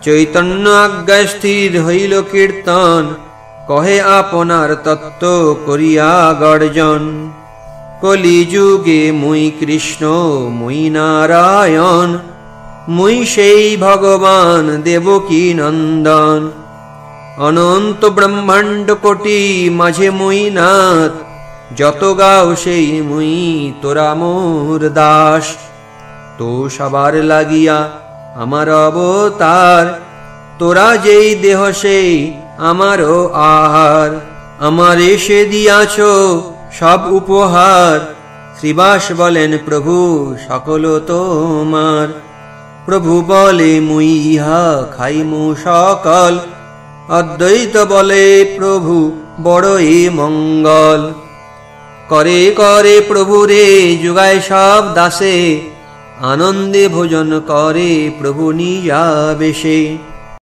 চৈতন্য আজ্ঞায় স্থির হইল কীর্তন, কহে আপনার তত্ত্ব করিয়া গর্জন। কলিযুগে মুই কৃষ্ণ মুই নারায়ণ, মুই সেই ভগবান দেবকী নন্দন। অনন্ত ব্রহ্মাণ্ড কোটি মাঝে মুই নাথ, যত গাও সেই মুই তোরা মোর দাস। তো সবার লাগিয়া আমার অবতার, তোরা যেই দেহ সেই আমারও আহার। আমার এসে দিয়াছ সব উপহার, শ্রীবাস বলেন প্রভু সকল তোমার। প্রভু বলে মুই ইহা খাইমু সকল, অদ্বৈত বলে প্রভু বড়ই মঙ্গল। করে করে প্রভু রে যুগায় সব দাসে, আনন্দে ভোজন করে প্রভু নিজাবেশে।